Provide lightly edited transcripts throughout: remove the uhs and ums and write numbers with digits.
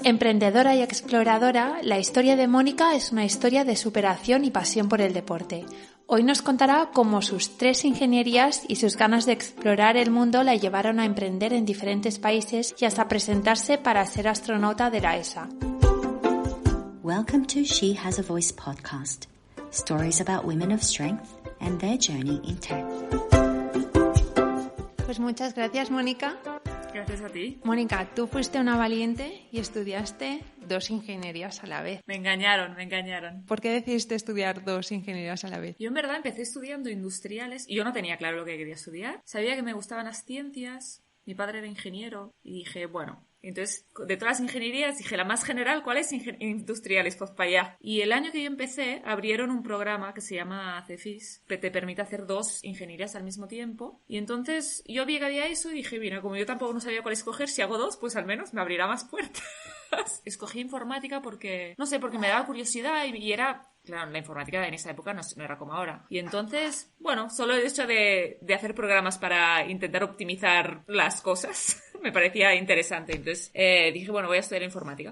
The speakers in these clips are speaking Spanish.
Emprendedora y exploradora, la historia de Mónica es una historia de superación y pasión por el deporte. Hoy nos contará cómo sus 3 ingenierías y sus ganas de explorar el mundo la llevaron a emprender en diferentes países y hasta presentarse para ser astronauta de la ESA. Welcome to She Has a Voice podcast. Stories about women of strength and their journey in tech. Pues muchas gracias, Mónica. Gracias a ti. Mónica, tú fuiste una valiente y estudiaste 2 ingenierías a la vez. Me engañaron. ¿Por qué decidiste estudiar 2 ingenierías a la vez? Yo en verdad empecé estudiando industriales y yo no tenía claro lo que quería estudiar. Sabía que me gustaban las ciencias, mi padre era ingeniero y dije, bueno... Entonces, de todas las ingenierías, dije, la más general, ¿cuál es? Industriales, pues para allá. Y el año que yo empecé, abrieron un programa que se llama CEFIS, que te permite hacer 2 ingenierías al mismo tiempo. Y entonces, yo vi que había eso y dije, mira, como yo tampoco no sabía cuál escoger, si hago 2, pues al menos me abrirá más puertas. Escogí informática porque, no sé, porque me daba curiosidad y era... Claro, la informática en esa época no era como ahora. Y entonces, bueno, solo el hecho de hacer programas para intentar optimizar las cosas me parecía interesante. Entonces dije, bueno, voy a estudiar informática.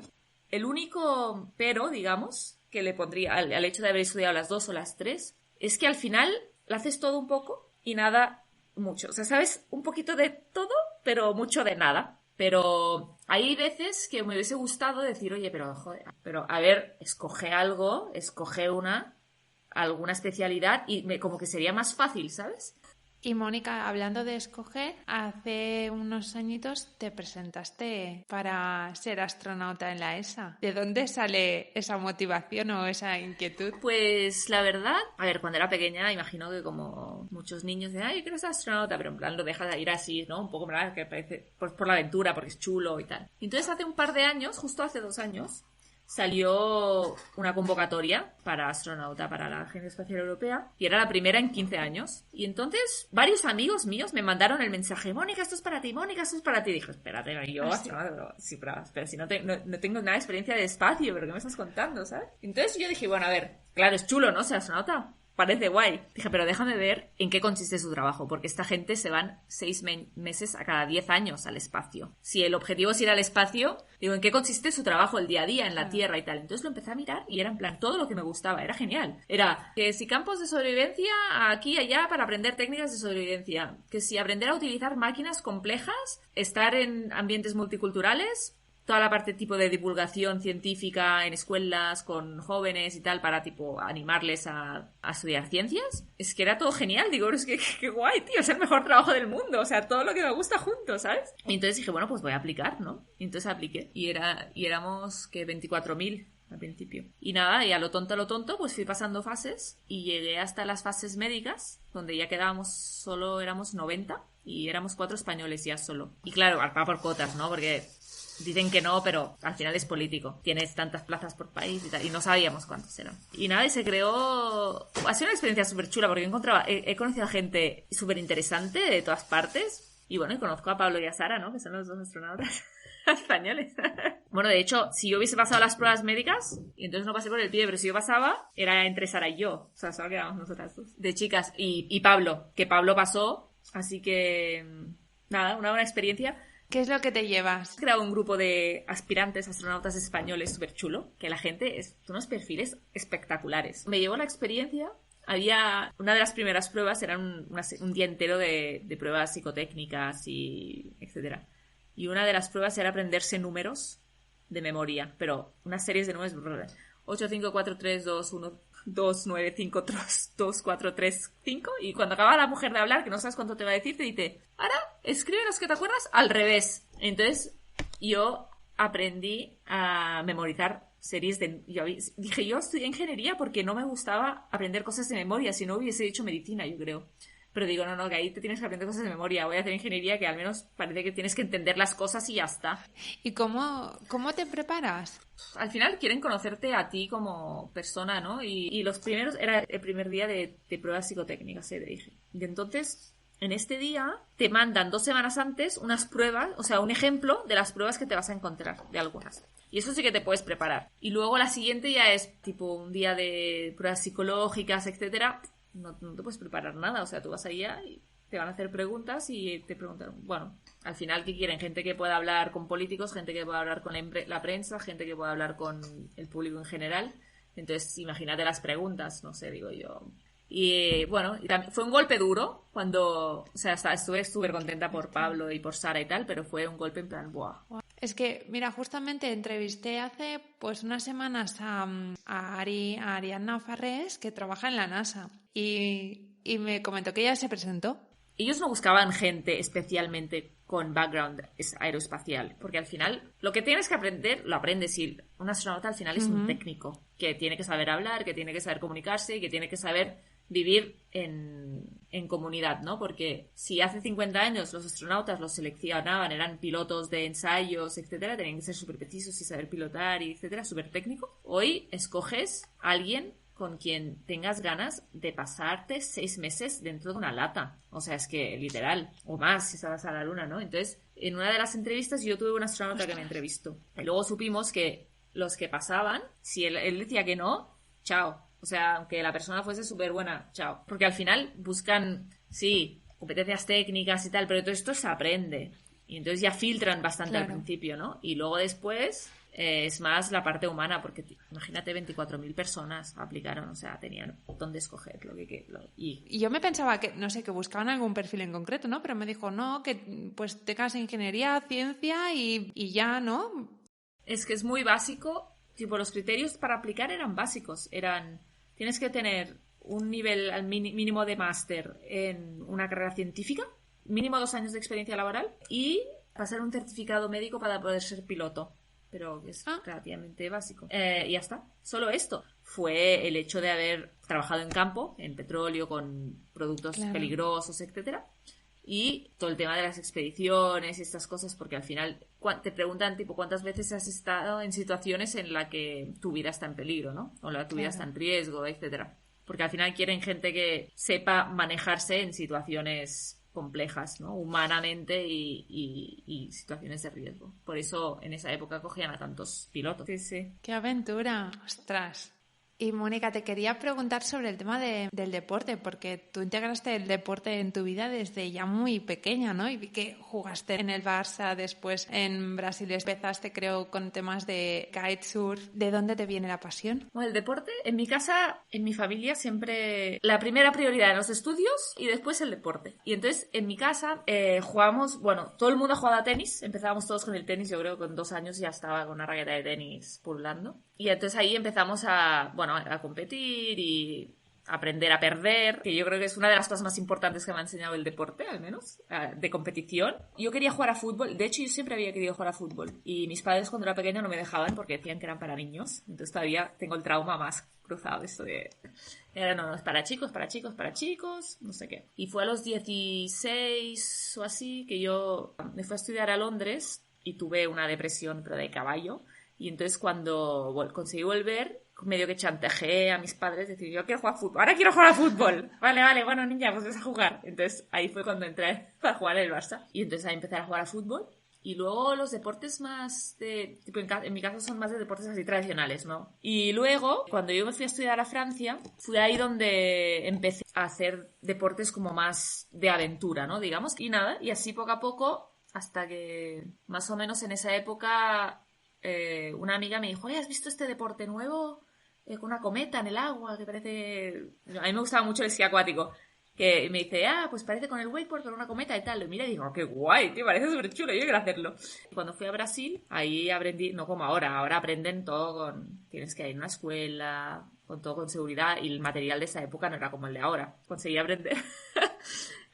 El único pero, digamos, que le pondría al hecho de haber estudiado las 2 o las 3 es que al final lo haces todo un poco y nada mucho. O sea, sabes un poquito de todo, pero mucho de nada. Pero hay veces que me hubiese gustado decir, oye, pero joder, pero a ver, escoge algo, escoge alguna especialidad y como que sería más fácil, ¿sabes? Y Mónica, hablando de escoger, hace unos añitos te presentaste para ser astronauta en la ESA. ¿De dónde sale esa motivación o esa inquietud? Pues la verdad, a ver, cuando era pequeña, imagino que como muchos niños de, ay, quiero ser astronauta, pero en plan lo dejas de ir así, ¿no? Un poco, ¿verdad? Que parece por la aventura, porque es chulo y tal. Entonces hace un par de años, justo hace 2 años, salió una convocatoria para astronauta para la Agencia Espacial Europea y era la primera en 15 años. Y entonces varios amigos míos me mandaron el mensaje, Mónica, esto es para ti, Mónica, esto es para ti. Y dije, espérate, yo astronauta, sí, pero si no tengo nada de experiencia de espacio, ¿pero qué me estás contando, sabes? Entonces yo dije, bueno, a ver, claro, es chulo, ¿no? Ser astronauta. Parece guay. Dije, pero déjame ver en qué consiste su trabajo, porque esta gente se van 6 meses a cada 10 años al espacio. Si el objetivo es ir al espacio, digo, ¿en qué consiste su trabajo el día a día en la Tierra y tal? Entonces lo empecé a mirar y era en plan todo lo que me gustaba, era genial. Era que si campos de sobrevivencia aquí y allá para aprender técnicas de sobrevivencia, que si aprender a utilizar máquinas complejas, estar en ambientes multiculturales, toda la parte tipo de divulgación científica en escuelas con jóvenes y tal para tipo animarles a estudiar ciencias. Es que era todo genial, digo, es que qué guay, tío, es el mejor trabajo del mundo, o sea, todo lo que me gusta junto, ¿sabes? Y entonces dije, bueno, pues voy a aplicar, ¿no? Y entonces apliqué y éramos que 24.000 al principio. Y nada, y a lo tonto, pues fui pasando fases y llegué hasta las fases médicas, donde ya éramos 90 y éramos 4 españoles ya solo. Y claro, va por cuotas, ¿no? Porque dicen que no, pero al final es político. Tienes tantas plazas por país y tal, y no sabíamos cuántos eran. Y nada, y se creó... Ha sido una experiencia súper chula, porque he conocido a gente súper interesante de todas partes. Y bueno, y conozco a Pablo y a Sara, ¿no? Que son los 2 astronautas españoles. Bueno, de hecho, si yo hubiese pasado las pruebas médicas, y entonces no pasé por el pie, pero si yo pasaba, era entre Sara y yo. O sea, solo quedábamos nosotras 2. De chicas. Y Pablo, que Pablo pasó. Así que... Nada, una buena experiencia. ¿Qué es lo que te llevas? He creado un grupo de aspirantes astronautas españoles súper chulo, que la gente es unos perfiles espectaculares. Me llevó la experiencia. Había una de las primeras pruebas, era un día entero de pruebas psicotécnicas y etcétera. Y una de las pruebas era aprenderse números de memoria, pero unas series de números 8, 5, 4, 3, 2, 1, 2, 9, 5, 3, 2, 4, 3, 5. Y cuando acaba la mujer de hablar, que no sabes cuánto te va a decir, te dice, ahora escribe los que te acuerdas al revés. Entonces yo aprendí a memorizar series dije, yo estudié ingeniería porque no me gustaba aprender cosas de memoria, si no hubiese hecho medicina, yo creo. Pero digo, no, que ahí te tienes que aprender cosas de memoria. Voy a hacer ingeniería que al menos parece que tienes que entender las cosas y ya está. ¿Y cómo te preparas? Al final quieren conocerte a ti como persona, ¿no? Y los primeros, era el primer día de pruebas psicotécnicas, dije. Y entonces, en este día, te mandan 2 semanas antes unas pruebas, o sea, un ejemplo de las pruebas que te vas a encontrar, de algunas. Y eso sí que te puedes preparar. Y luego la siguiente ya es tipo un día de pruebas psicológicas, etcétera. No te puedes preparar nada, o sea, tú vas allá y te van a hacer preguntas y te preguntan, bueno, al final, ¿qué quieren? Gente que pueda hablar con políticos, gente que pueda hablar con la prensa, gente que pueda hablar con el público en general. Entonces, imagínate las preguntas, no sé, digo yo. Y bueno, y también fue un golpe duro cuando, o sea, estuve súper contenta por Pablo y por Sara y tal, pero fue un golpe en plan, ¡buah! Es que, mira, justamente entrevisté hace pues unas semanas a Ariadna Farrés, que trabaja en la NASA, y me comentó que ella se presentó. Ellos no buscaban gente especialmente con background aeroespacial, porque al final lo que tienes que aprender, lo aprendes, y un astronauta al final es un técnico que tiene que saber hablar, que tiene que saber comunicarse y que tiene que saber vivir en comunidad, ¿no? Porque si hace 50 años los astronautas los seleccionaban, eran pilotos de ensayos, etcétera, tenían que ser súper precisos y saber pilotar, y etcétera, súper técnico. Hoy escoges a alguien con quien tengas ganas de pasarte 6 meses dentro de una lata. O sea, es que literal, o más si vas a la luna, ¿no? Entonces, en una de las entrevistas yo tuve un astronauta que me entrevistó. Y luego supimos que los que pasaban, si él decía que no, chao. O sea, aunque la persona fuese súper buena, chao. Porque al final buscan, sí, competencias técnicas y tal, pero todo esto se aprende. Y entonces ya filtran bastante al principio, ¿no? Y luego después es más la parte humana, porque imagínate 24.000 personas aplicaron, o sea, tenían dónde escoger y yo me pensaba que, no sé, que buscaban algún perfil en concreto, ¿no? Pero me dijo, no, que pues tengas ingeniería, ciencia y ya, ¿no? Es que es muy básico, tipo, los criterios para aplicar eran básicos, tienes que tener un nivel al mínimo de máster en una carrera científica, mínimo 2 años de experiencia laboral y pasar un certificado médico para poder ser piloto. Pero es relativamente básico. Y ya está. Solo esto. Fue el hecho de haber trabajado en campo, en petróleo, con productos peligrosos, etcétera. Y todo el tema de las expediciones y estas cosas, porque al final te preguntan, tipo, ¿cuántas veces has estado en situaciones en la que tu vida está en peligro, ¿no? O tu vida está en riesgo, etcétera. Porque al final quieren gente que sepa manejarse en situaciones complejas, ¿no? Humanamente y situaciones de riesgo. Por eso en esa época cogían a tantos pilotos. Sí, sí. ¡Qué aventura! ¡Ostras! Y Mónica, te quería preguntar sobre el tema del deporte, porque tú integraste el deporte en tu vida desde ya muy pequeña, ¿no? Y vi que jugaste en el Barça, después en Brasil empezaste, creo, con temas de kitesurf. ¿De dónde te viene la pasión? Bueno, el deporte, en mi casa, en mi familia, siempre la primera prioridad en los estudios y después el deporte. Y entonces, en mi casa, jugábamos, bueno, todo el mundo jugaba a tenis, empezábamos todos con el tenis, yo creo que con 2 años ya estaba con una raqueta de tenis pululando. Y entonces ahí empezamos a competir y aprender a perder, que yo creo que es una de las cosas más importantes que me ha enseñado el deporte, al menos, de competición. Yo quería jugar a fútbol, de hecho yo siempre había querido jugar a fútbol, y mis padres cuando era pequeña no me dejaban porque decían que eran para niños, entonces todavía tengo el trauma más cruzado, esto de... no, es para chicos, no sé qué. Y fue a los 16 o así que yo me fui a estudiar a Londres y tuve una depresión, pero de caballo. Y entonces cuando conseguí volver, medio que chantajeé a mis padres, decir, yo quiero jugar a fútbol, ahora quiero jugar a fútbol. Vale, bueno, niña, pues vas a jugar. Entonces ahí fue cuando entré para jugar en el Barça. Y entonces ahí empecé a jugar a fútbol. Y luego los deportes más tipo en mi caso son más de deportes así tradicionales, ¿no? Y luego, cuando yo me fui a estudiar a Francia, fue ahí donde empecé a hacer deportes como más de aventura, ¿no? Digamos. Y nada, y así poco a poco, hasta que más o menos en esa época... una amiga me dijo, ¿has visto este deporte nuevo? Con una cometa en el agua, que parece... A mí me gustaba mucho el esquí acuático. Que me dice, pues parece con el wakeboard, con una cometa y tal. Lo mira y digo, qué guay, tío, parece súper chulo, yo quiero hacerlo. Cuando fui a Brasil, ahí aprendí, no como ahora aprenden todo tienes que ir a una escuela, con todo con seguridad, y el material de esa época no era como el de ahora. Conseguí aprender.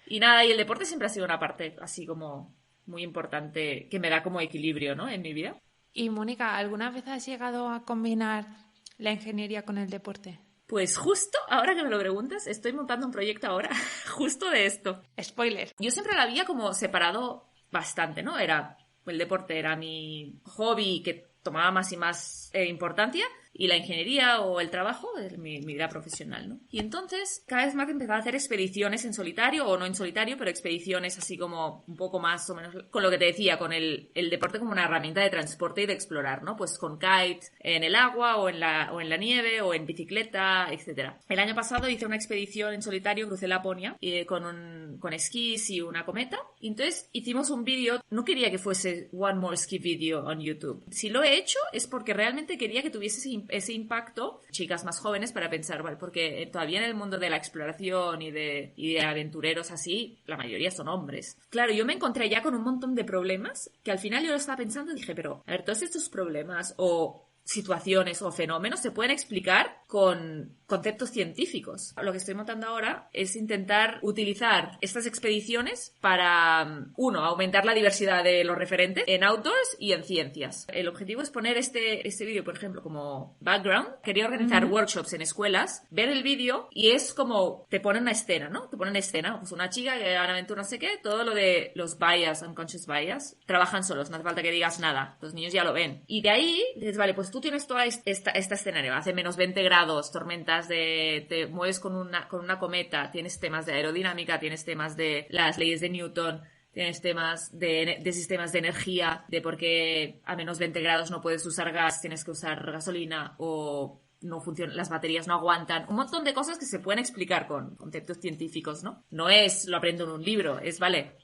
Y nada, y el deporte siempre ha sido una parte así como muy importante, que me da como equilibrio, ¿no? En mi vida. Y Mónica, ¿alguna vez has llegado a combinar la ingeniería con el deporte? Pues justo, ahora que me lo preguntas, estoy montando un proyecto ahora, justo de esto. Spoiler. Yo siempre la había como separado bastante, ¿no? El deporte era mi hobby que tomaba más y más importancia, y la ingeniería o el trabajo es mi vida profesional, ¿no? Y entonces cada vez más empezaba a hacer expediciones en solitario o no en solitario, pero expediciones así como un poco más o menos con lo que te decía, con el deporte como una herramienta de transporte y de explorar, ¿no? Pues con kite en el agua o en la nieve o en bicicleta, etcétera. El año pasado hice una expedición en solitario, crucé Laponia con esquís y una cometa. Y entonces hicimos un vídeo. No quería que fuese one more ski video on YouTube. Si lo he hecho es porque realmente quería que tuviese ese impacto, chicas más jóvenes, para pensar, ¿vale? Porque todavía en el mundo de la exploración y de aventureros así, la mayoría son hombres. Claro, yo me encontré ya con un montón de problemas que al final yo lo estaba pensando y dije, pero a ver, todos estos problemas o situaciones o fenómenos se pueden explicar con conceptos científicos. Lo que estoy montando ahora es intentar utilizar estas expediciones para, uno, aumentar la diversidad de los referentes en outdoors y en ciencias. El objetivo es poner este vídeo, por ejemplo, como background. Quería organizar workshops en escuelas, ver el vídeo y es como te ponen una escena, ¿no? Te ponen una escena, pues una chica que va a una aventura no sé qué, todo lo de los bias, unconscious bias, trabajan solos, no hace falta que digas nada, los niños ya lo ven. Y de ahí dices, vale, pues tú tienes toda esta escenario, hace menos 20 grados, tormentas te mueves con una cometa, tienes temas de aerodinámica, tienes temas de las leyes de Newton, tienes temas de sistemas de energía, de por qué a menos 20 grados no puedes usar gas, tienes que usar gasolina o no funciona, las baterías no aguantan, un montón de cosas que se pueden explicar con conceptos científicos, ¿no? No es lo aprendo en un libro, es vale,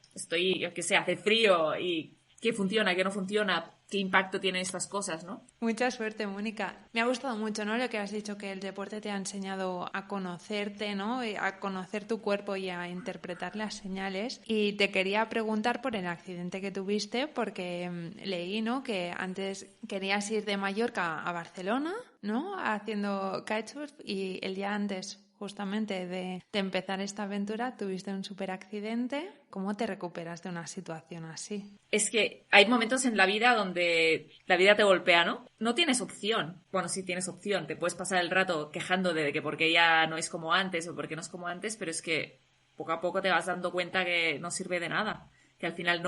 yo qué sé, hace frío y qué funciona, qué no funciona, qué impacto tienen estas cosas, ¿no? Mucha suerte, Mónica. Me ha gustado mucho, ¿no? Lo que has dicho, que el deporte te ha enseñado a conocerte, ¿no? A conocer tu cuerpo y a interpretar las señales. Y te quería preguntar por el accidente que tuviste, porque leí, ¿no? Que antes querías ir de Mallorca a Barcelona, ¿no? Haciendo kitesurf, y el día antes, justamente de empezar esta aventura, tuviste un súper accidente. ¿Cómo te recuperas de una situación así? Es que hay momentos en la vida donde la vida te golpea, ¿no? No tienes opción. Bueno, sí tienes opción. Te puedes pasar el rato quejando de que porque ya no es como antes o porque no es como antes, pero es que poco a poco te vas dando cuenta que no sirve de nada. Que al final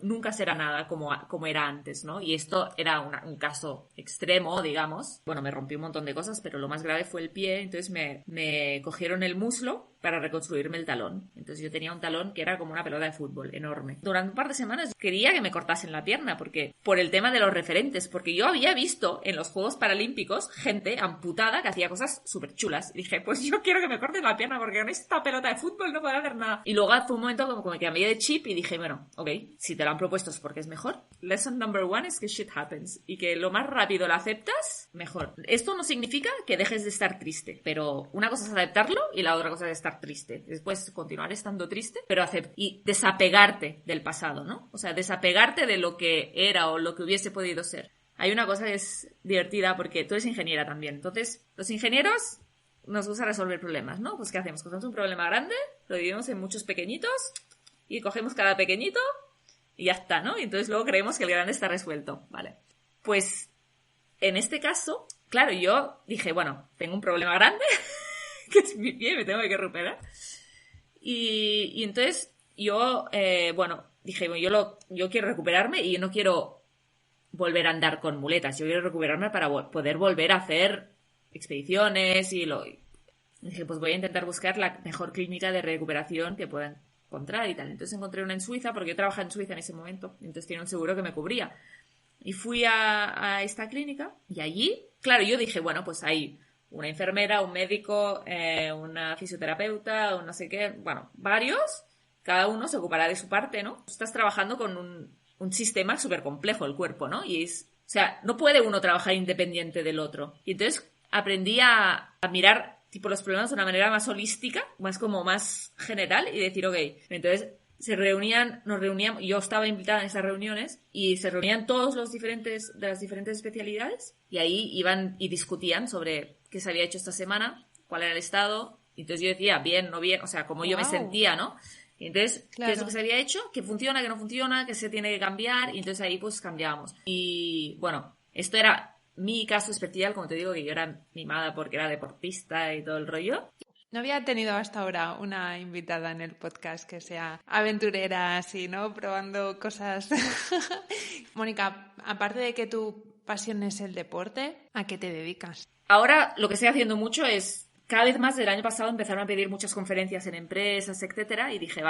nunca será nada como era antes, ¿no? Y esto era un caso extremo, digamos. Bueno, me rompí un montón de cosas, pero lo más grave fue el pie. Entonces me cogieron el muslo para reconstruirme el talón. Entonces yo tenía un talón que era como una pelota de fútbol, enorme. Durante un par de semanas quería que me cortasen la pierna, porque por el tema de los referentes, porque yo había visto en los Juegos Paralímpicos gente amputada que hacía cosas súper chulas. Y dije, pues yo quiero que me corten la pierna, porque con esta pelota de fútbol no puedo hacer nada. Y luego fue un momento como que cambié de chip y dije, bueno, ok, si te lo han propuesto es porque es mejor. Lesson number one es que shit happens. Y que lo más rápido lo aceptas, mejor. Esto no significa que dejes de estar triste, pero una cosa es aceptarlo y la otra cosa es estar triste. Después continuar estando triste, pero y desapegarte del pasado, ¿no? O sea, desapegarte de lo que era o lo que hubiese podido ser. Hay una cosa que es divertida porque tú eres ingeniera también. Entonces, los ingenieros nos gusta resolver problemas, ¿no? Pues ¿qué hacemos? Cogemos un problema grande, lo dividimos en muchos pequeñitos y cogemos cada pequeñito y ya está, ¿no? Y entonces luego creemos que el grande está resuelto. Vale. Pues en este caso, claro, yo dije, bueno, tengo un problema grande que es mi pie, me tengo que recuperar. Y entonces yo, dije, bueno, yo quiero recuperarme y yo no quiero volver a andar con muletas. Yo quiero recuperarme para poder volver a hacer expediciones y dije, pues voy a intentar buscar la mejor clínica de recuperación que pueda encontrar y tal. Entonces encontré una en Suiza, porque yo trabajaba en Suiza en ese momento, entonces tenía un seguro que me cubría. Y fui a esta clínica y allí, claro, yo dije, bueno, pues hay una enfermera, un médico, una fisioterapeuta, un no sé qué, bueno, varios, cada uno se ocupará de su parte, ¿no? Estás trabajando con un sistema súper complejo, el cuerpo, ¿no? Y o sea, no puede uno trabajar independiente del otro. Y entonces aprendí a mirar tipo los problemas de una manera más holística, más general, y decir, ok, entonces nos reuníamos, yo estaba invitada en esas reuniones y se reunían todos de las diferentes especialidades y ahí iban y discutían sobre qué se había hecho esta semana, cuál era el estado, y entonces yo decía, bien, no bien, o sea, cómo yo me sentía, ¿no? Y entonces, claro, ¿qué es lo que se había hecho? ¿Qué funciona, qué no funciona, qué se tiene que cambiar? Y entonces ahí pues cambiábamos. Y bueno, esto era mi caso especial, como te digo, que yo era mimada porque era deportista y todo el rollo. No había tenido hasta ahora una invitada en el podcast que sea aventurera así, ¿no? Probando cosas. Mónica, aparte de que tú pasión es el deporte, ¿a qué te dedicas? Ahora lo que estoy haciendo mucho es, cada vez más del año pasado empezaron a pedir muchas conferencias en empresas, etcétera, y dije,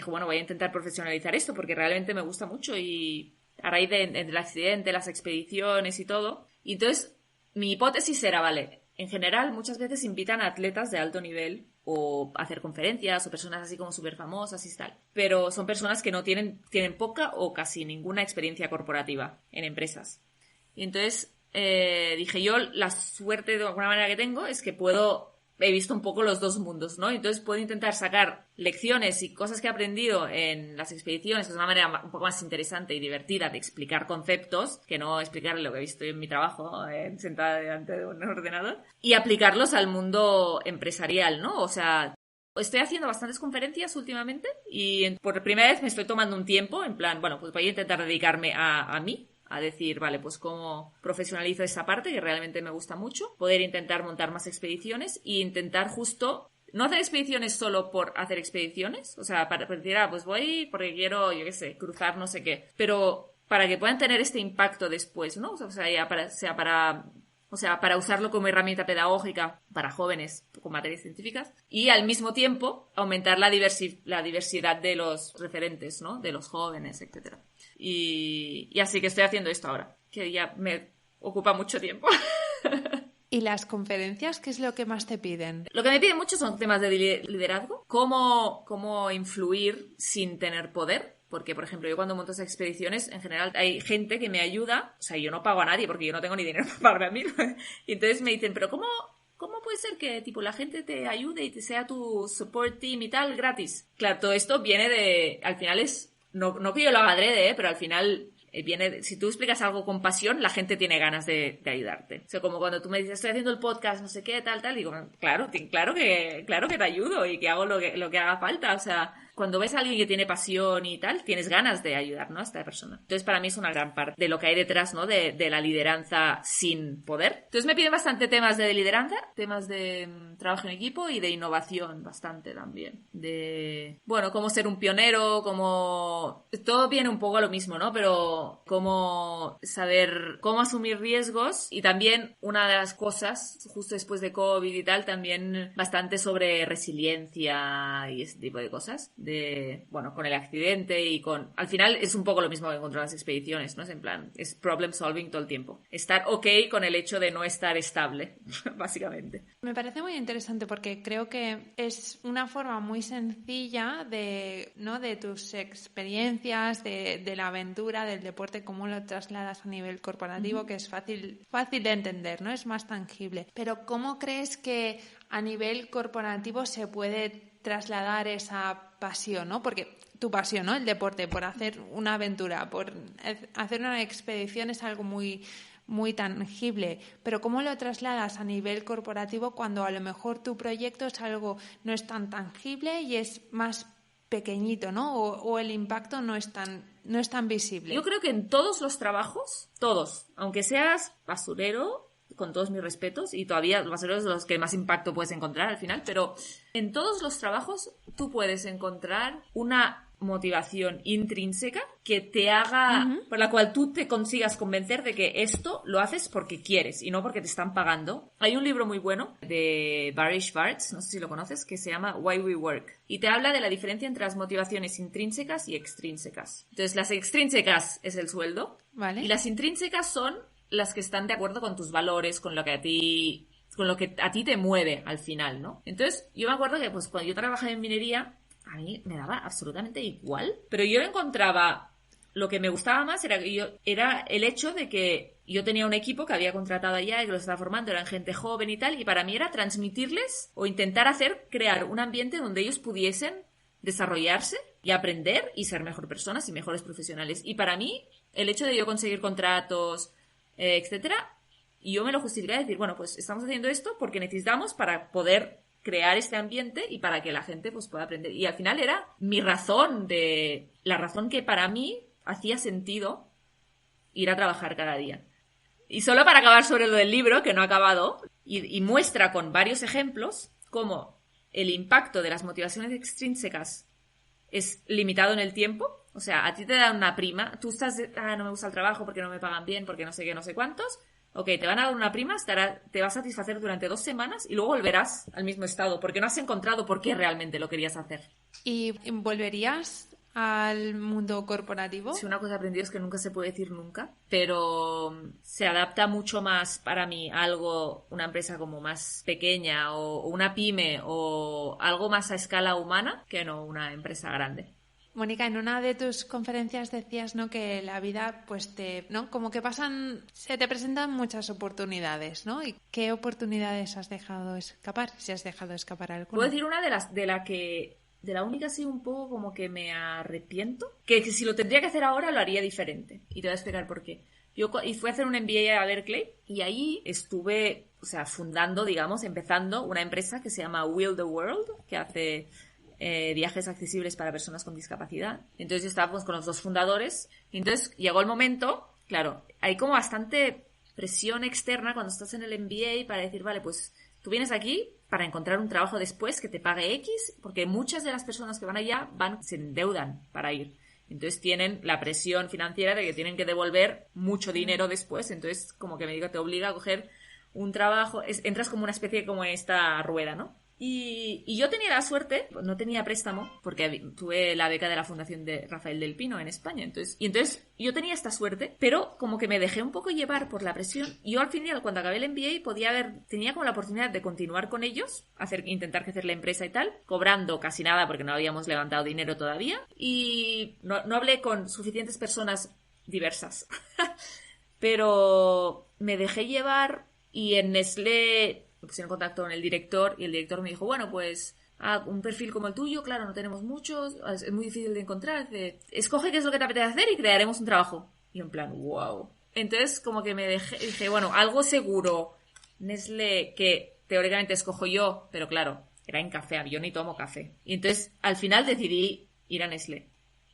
bueno, voy a intentar profesionalizar esto porque realmente me gusta mucho y a raíz del accidente, las expediciones y todo. Y entonces mi hipótesis era, en general muchas veces invitan a atletas de alto nivel o a hacer conferencias o personas así como súper famosas y tal, pero son personas que no tienen poca o casi ninguna experiencia corporativa en empresas. Y entonces dije yo, la suerte de alguna manera que tengo es que he visto un poco los dos mundos, ¿no? Entonces puedo intentar sacar lecciones y cosas que he aprendido en las expediciones, que es una manera un poco más interesante y divertida de explicar conceptos, que no explicar lo que he visto en mi trabajo, sentada delante de un ordenador, y aplicarlos al mundo empresarial, ¿no? O sea, estoy haciendo bastantes conferencias últimamente y por primera vez me estoy tomando un tiempo, en plan, pues voy a intentar dedicarme a mí, a decir, pues cómo profesionalizo esa parte que realmente me gusta mucho, poder intentar montar más expediciones e intentar justo no hacer expediciones solo por hacer expediciones, o sea, para decir, pues voy porque quiero, yo qué sé, cruzar no sé qué, pero para que puedan tener este impacto después, ¿no? O sea, ya para usarlo como herramienta pedagógica para jóvenes con materias científicas y al mismo tiempo aumentar la diversidad de los referentes, ¿no? De los jóvenes, etcétera. Y así que estoy haciendo esto ahora, que ya me ocupa mucho tiempo. ¿Y las conferencias qué es lo que más te piden? Lo que me piden mucho son temas de liderazgo, cómo influir sin tener poder. Porque, por ejemplo, yo cuando monto esas expediciones, en general hay gente que me ayuda. O sea, yo no pago a nadie porque yo no tengo ni dinero para pagarme a mí. Y entonces me dicen, pero ¿cómo puede ser que tipo la gente te ayude y te sea tu support team y tal gratis? Claro, todo esto viene al final no que yo lo haga adrede, pero al final si tú explicas algo con pasión, la gente tiene ganas de ayudarte. O sea, como cuando tú me dices, estoy haciendo el podcast, no sé qué, tal, digo, claro que te ayudo y que hago lo que haga falta. O sea, cuando ves a alguien que tiene pasión y tal, tienes ganas de ayudar, ¿no? A esta persona. Entonces, para mí es una gran parte de lo que hay detrás, ¿no? De la lideranza sin poder. Entonces, me piden bastante temas de lideranza, temas de trabajo en equipo y de innovación bastante también. Cómo ser un pionero, todo viene un poco a lo mismo, ¿no? Pero cómo saber cómo asumir riesgos y también una de las cosas, justo después de COVID y tal, también bastante sobre resiliencia y ese tipo de cosas. Con el accidente y al final es un poco lo mismo que encontrar las expediciones, ¿no? Es en plan, es problem solving todo el tiempo. Estar ok con el hecho de no estar estable, básicamente. Me parece muy interesante porque creo que es una forma muy sencilla de tus experiencias, de la aventura, del deporte, cómo lo trasladas a nivel corporativo, que es fácil de entender, ¿no? Es más tangible. Pero ¿cómo crees que a nivel corporativo se puede trasladar esa pasión, ¿no? Porque tu pasión, ¿no? El deporte, por hacer una aventura, por hacer una expedición es algo muy, muy tangible. Pero ¿cómo lo trasladas a nivel corporativo cuando a lo mejor tu proyecto no es tan tangible y es más pequeñito, ¿no? O el impacto no es tan visible. Yo creo que en todos los trabajos, todos, aunque seas basurero, con todos mis respetos, y todavía los basureros son los que más impacto puedes encontrar al final, pero en todos los trabajos tú puedes encontrar una motivación intrínseca que te haga, por la cual tú te consigas convencer de que esto lo haces porque quieres y no porque te están pagando. Hay un libro muy bueno de Barry Schwartz, no sé si lo conoces, que se llama Why We Work, y te habla de la diferencia entre las motivaciones intrínsecas y extrínsecas. Entonces, las extrínsecas es el sueldo, ¿vale? Y las intrínsecas son las que están de acuerdo con tus valores, con lo que a ti te mueve al final, ¿no? Entonces, yo me acuerdo que pues cuando yo trabajaba en minería, a mí me daba absolutamente igual, pero yo encontraba, lo que me gustaba más era el hecho de que yo tenía un equipo que había contratado allá y que lo estaba formando, eran gente joven y tal, y para mí era transmitirles o intentar crear un ambiente donde ellos pudiesen desarrollarse y aprender y ser mejor personas y mejores profesionales. Y para mí, el hecho de yo conseguir contratos, etcétera, yo me lo justificaría de decir, bueno, pues estamos haciendo esto porque necesitamos para poder crear este ambiente y para que la gente pues pueda aprender. Y al final era la razón que para mí hacía sentido ir a trabajar cada día. Y solo para acabar sobre lo del libro, que no ha acabado, y muestra con varios ejemplos cómo el impacto de las motivaciones extrínsecas es limitado en el tiempo. O sea, a ti te dan una prima, tú estás, no me gusta el trabajo porque no me pagan bien, porque no sé qué, no sé cuántos. Ok, te van a dar una prima, te va a satisfacer durante 2 semanas y luego volverás al mismo estado porque no has encontrado por qué realmente lo querías hacer. ¿Y volverías al mundo corporativo? Sí, una cosa aprendida es que nunca se puede decir nunca, pero se adapta mucho más para mí a algo, una empresa como más pequeña o una pyme o algo más a escala humana que no una empresa grande. Mónica, en una de tus conferencias decías, ¿no?, que la vida, pues como que se te presentan muchas oportunidades, ¿no? ¿Y qué oportunidades has dejado escapar? Si has dejado escapar alguna. Puedo decir una de la única sí un poco como que me arrepiento, que si lo tendría que hacer ahora lo haría diferente. Y te voy a explicar por qué. Y fui a hacer un MBA a Berkeley y ahí estuve, o sea, empezando una empresa que se llama Will the World, que hace viajes accesibles para personas con discapacidad. Entonces yo estaba con los 2 fundadores y entonces llegó el momento, claro, hay como bastante presión externa cuando estás en el MBA para decir, vale, pues tú vienes aquí para encontrar un trabajo después que te pague X, porque muchas de las personas que van allá se endeudan para ir. Entonces tienen la presión financiera de que tienen que devolver mucho dinero después. Entonces como que te obliga a coger un trabajo, entras como una especie como en esta rueda, ¿no? Y yo tenía la suerte, no tenía préstamo, porque tuve la beca de la Fundación de Rafael del Pino en España. Entonces yo tenía esta suerte, pero como que me dejé un poco llevar por la presión. Y yo al final, cuando acabé el MBA, tenía como la oportunidad de continuar con ellos, intentar crecer la empresa y tal, cobrando casi nada porque no habíamos levantado dinero todavía. Y no hablé con suficientes personas diversas. Pero me dejé llevar y en Nestlé me puse en contacto con el director y el director me dijo, bueno, pues un perfil como el tuyo, claro, no tenemos muchos, es muy difícil de encontrar, escoge qué es lo que te apetece hacer y crearemos un trabajo. Y en plan, wow. Entonces como que dije, bueno, algo seguro, Nestlé, que teóricamente escojo yo, pero claro, era en café, yo ni tomo café. Y entonces al final decidí ir a Nestlé.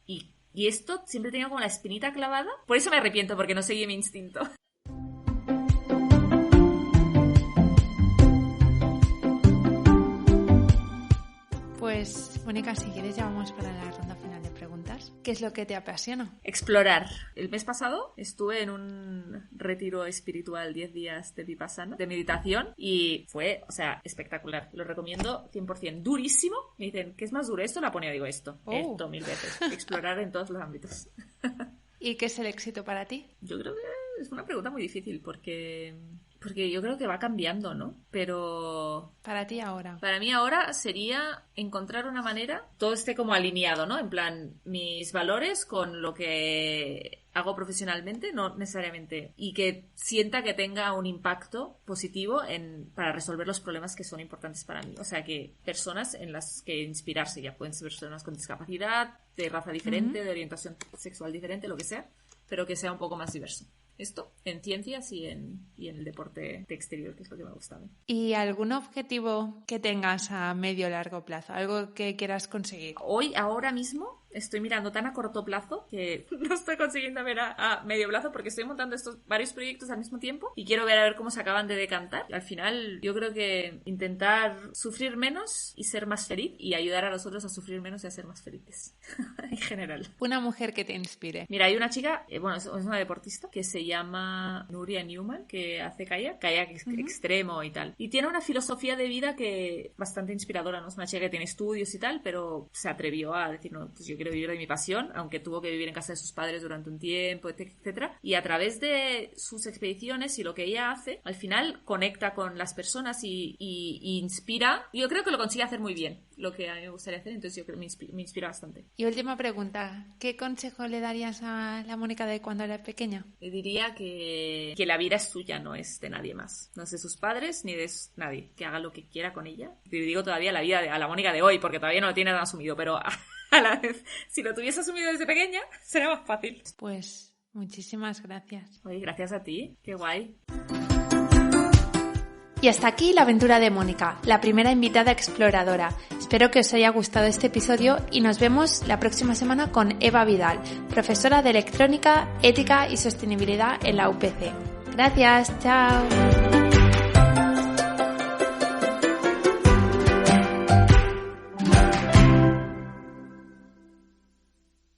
Y esto siempre tenía como la espinita clavada, por eso me arrepiento, porque no seguí mi instinto. Pues, Mónica, si quieres ya vamos para la ronda final de preguntas. ¿Qué es lo que te apasiona? Explorar. El mes pasado estuve en un retiro espiritual 10 días de Vipassana, de meditación, y fue, espectacular. Lo recomiendo 100%. Durísimo. Me dicen, ¿qué es más duro, esto o la ponía? Digo, esto 1000 veces. Explorar en todos los ámbitos. ¿Y qué es el éxito para ti? Yo creo que es una pregunta muy difícil porque yo creo que va cambiando, ¿no? Pero para ti ahora. Para mí ahora sería encontrar una manera, todo esté como alineado, ¿no? En plan, mis valores con lo que hago profesionalmente, no necesariamente, y que sienta que tenga un impacto positivo para resolver los problemas que son importantes para mí. O sea, que personas en las que inspirarse, ya pueden ser personas con discapacidad, de raza diferente, de orientación sexual diferente, lo que sea, pero que sea un poco más diverso. Esto en ciencias y en el deporte de exterior, que es lo que me gusta a mí. ¿Y algún objetivo que tengas a medio o largo plazo? ¿Algo que quieras conseguir? Ahora mismo, estoy mirando tan a corto plazo que no estoy consiguiendo ver a medio plazo porque estoy montando estos varios proyectos al mismo tiempo y quiero ver a ver cómo se acaban de decantar. Y al final, yo creo que intentar sufrir menos y ser más feliz y ayudar a los otros a sufrir menos y a ser más felices. En general. Una mujer que te inspire. Mira, hay una chica, es una deportista que se llama Nuria Newman, que hace kayak extremo y tal. Y tiene una filosofía de vida que bastante inspiradora, ¿no? Es una chica que tiene estudios y tal, pero se atrevió a decir, no, pues yo quiero vivir de mi pasión, aunque tuvo que vivir en casa de sus padres durante un tiempo, etcétera. Y a través de sus expediciones y lo que ella hace, al final conecta con las personas y inspira. Yo creo que lo consigue hacer muy bien, lo que a mí me gustaría hacer, entonces yo creo que me inspira bastante. Y última pregunta, ¿qué consejo le darías a la Mónica de cuando era pequeña? Le diría que la vida es suya, no es de nadie más. No es de sus padres ni de nadie. Que haga lo que quiera con ella. Te digo todavía la vida a la Mónica de hoy, porque todavía no lo tiene tan asumido, pero a la vez, si lo tuviese asumido desde pequeña, sería más fácil. Pues muchísimas gracias. Oye, gracias a ti. Qué guay. Y hasta aquí la aventura de Mónica, la primera invitada exploradora. Espero que os haya gustado este episodio y nos vemos la próxima semana con Eva Vidal, profesora de Electrónica, Ética y Sostenibilidad en la UPC. Gracias, chao.